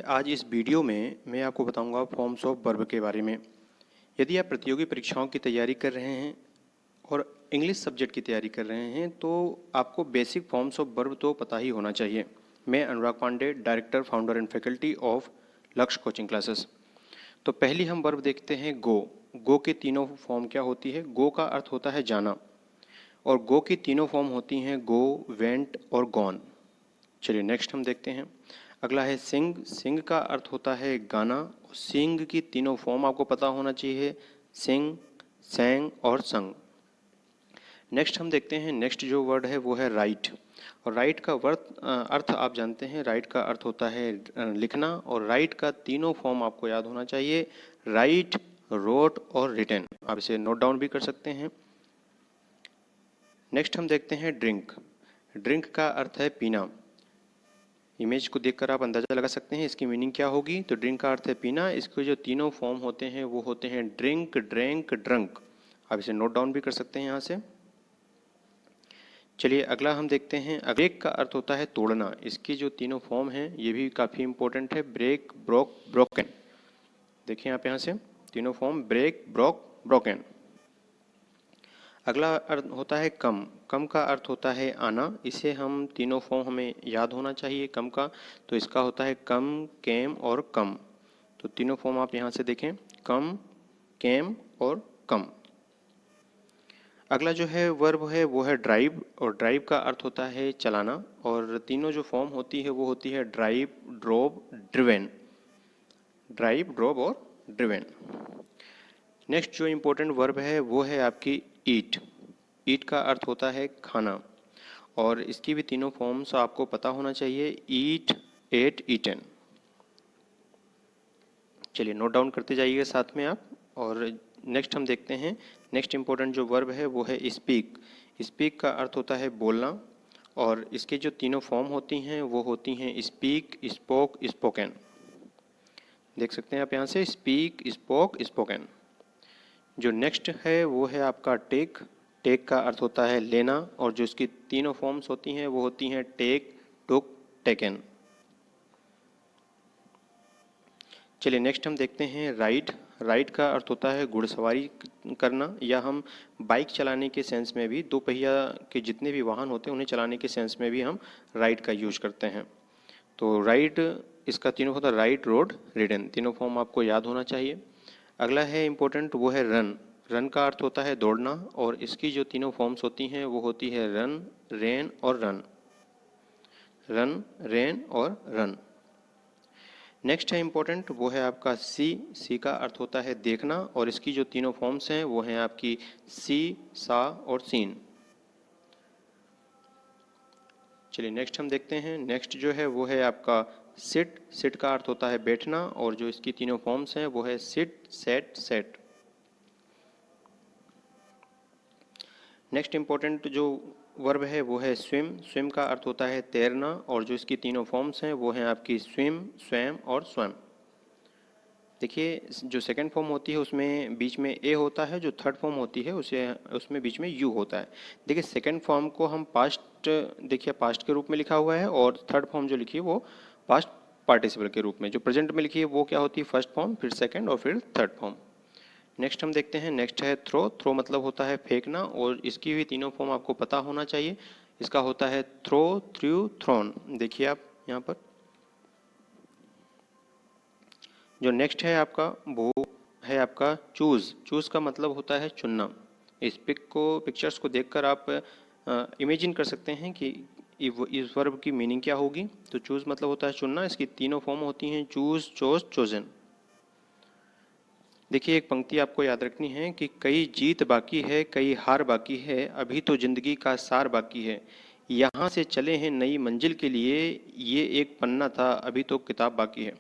आज इस वीडियो में मैं आपको बताऊंगा फॉर्म्स ऑफ वर्ब के बारे में। यदि आप प्रतियोगी परीक्षाओं की तैयारी कर रहे हैं और इंग्लिश सब्जेक्ट की तैयारी कर रहे हैं तो आपको बेसिक फॉर्म्स ऑफ वर्ब तो पता ही होना चाहिए। मैं Anurag Pandey, director, founder and faculty of Lakshya coaching classes. तो पहली हम वर्ब देखते हैं गो। गो के तीनों फॉर्म क्या होती है? गो का अर्थ होता है जाना और गो की तीनों फॉर्म होती हैं गो, वेंट और गॉन। चलिए नेक्स्ट हम देखते हैं। अगला है सिंग। सिंग का अर्थ होता है गाना। सिंग की तीनों फॉर्म आपको पता होना चाहिए, सिंग, सैंग और संग। नेक्स्ट हम देखते हैं, नेक्स्ट जो वर्ड है वो है राइट। और राइट का अर्थ आप जानते हैं, राइट का अर्थ होता है लिखना और राइट का तीनों फॉर्म आपको याद होना चाहिए, राइट, रोट और रिटन। आप इसे नोट डाउन भी कर सकते हैं। नेक्स्ट हम देखते हैं ड्रिंक। ड्रिंक का अर्थ है पीना। इमेज को देखकर आप अंदाजा लगा सकते हैं इसकी मीनिंग क्या होगी। तो ड्रिंक का अर्थ है पीना। इसके जो तीनों फॉर्म होते हैं वो होते हैं ड्रिंक, ड्रैंक, ड्रंक। आप इसे नोट डाउन भी कर सकते हैं यहाँ से। चलिए अगला हम देखते हैं। ब्रेक का अर्थ होता है तोड़ना। इसकी जो तीनों फॉर्म हैं ये भी काफ़ी इंपॉर्टेंट है, ब्रेक, ब्रोक, ब्रोकन। देखिए आप यहाँ से तीनों फॉर्म, ब्रेक, ब्रोक, ब्रोकन। अगला अर्थ होता है कम। कम का अर्थ होता है आना। इसे हम तीनों फॉर्म हमें याद होना चाहिए कम का। तो इसका होता है कम, केम और कम। तो तीनों फॉर्म आप यहाँ से देखें, कम, केम और कम। अगला जो है वर्ब है वो है ड्राइव और ड्राइव का अर्थ होता है चलाना और तीनों जो फॉर्म होती है वो होती है drive, drove, driven. Drive, drove और ड्रिवेन। नेक्स्ट जो इम्पोर्टेंट वर्ब है वो है आपकी ईट। ईट का अर्थ होता है खाना और इसकी भी तीनों फॉर्म्स आपको पता होना चाहिए, ईट, एट, ईटन। चलिए नोट डाउन करते जाइएगा साथ में आप। और नेक्स्ट हम देखते हैं, नेक्स्ट इम्पोर्टेंट जो वर्ब है वो है स्पीक। स्पीक का अर्थ होता है बोलना और इसके जो तीनों फॉर्म होती हैं वो होती हैं स्पीक, स्पोक, स्पोकन। देख सकते हैं आप यहाँ से, स्पीक, स्पोक, स्पोकन। जो नेक्स्ट है वो है आपका टेक। टेक का अर्थ होता है लेना और जो इसकी तीनों फॉर्म्स होती हैं वो होती हैं टेक, टुक, टेकन। चलिए नेक्स्ट हम देखते हैं राइड। राइड का अर्थ होता है घुड़सवारी करना या हम बाइक चलाने के सेंस में भी, दो पहिया के जितने भी वाहन होते हैं उन्हें चलाने के सेंस में भी हम राइड का यूज करते हैं। तो राइड, इसका तीनों होता है राइड, रोड, रिडन। तीनों फॉर्म आपको याद होना चाहिए। अगला है इम्पोर्टेंट, वो है रन। रन का अर्थ होता है दौड़ना और इसकी जो तीनों फॉर्म्स होती हैं वो होती है रन, रेन और रन। रन, रेन और रन। नेक्स्ट है इम्पोर्टेंट, वो है आपका सी। सी का अर्थ होता है देखना और इसकी जो तीनों फॉर्म्स हैं वो हैं आपकी सी, सा और सीन। चलिए नेक्स्ट हम देखते हैं, नेक्स्ट जो है वो है आपका सिट। सिट का अर्थ होता है बैठना और जो इसकी तीनों फॉर्म्स हैं वो है sit, set, set. Next important जो वर्ब है वो है स्विम। स्विम का अर्थ होता है तैरना और जो इसकी तीनों फॉर्म्स हैं वो हैं आपकी स्विम, स्वयं और स्वयं। देखिए जो सेकंड फॉर्म होती है उसमें बीच में ए होता है, जो थर्ड फॉर्म होती है उसमें बीच में यू होता है। देखिए सेकंड फॉर्म को हम पास्ट, देखिए पास्ट के रूप में लिखा हुआ है और थर्ड फॉर्म जो लिखी है वो पास्ट पार्टिसिपल के रूप में। जो प्रेजेंट में लिखी है वो क्या होती है? फर्स्ट फॉर्म, फिर सेकेंड और फिर थर्ड फॉर्म। नेक्स्ट हम देखते हैं, नेक्स्ट है थ्रो। थ्रो मतलब होता है फेंकना और इसकी भी तीनों फॉर्म आपको पता होना चाहिए। इसका होता है थ्रो, थ्रू, थ्रोन। देखिए आप यहाँ पर। जो नेक्स्ट है आपका वो है आपका चूज़। चूज़ का मतलब होता है चुनना। इस पिक्चर्स को देखकर आप इमेजिन कर सकते हैं कि इस वर्ब की मीनिंग क्या होगी। तो चूज़ मतलब होता है चुनना। इसकी तीनों फॉर्म होती हैं चूज़, चोज, चोजन। देखिए एक पंक्ति आपको याद रखनी है कि कई जीत बाकी है, कई हार बाकी है, अभी तो जिंदगी का सार बाकी है, यहाँ से चले हैं नई मंजिल के लिए, ये एक पन्ना था, अभी तो किताब बाकी है।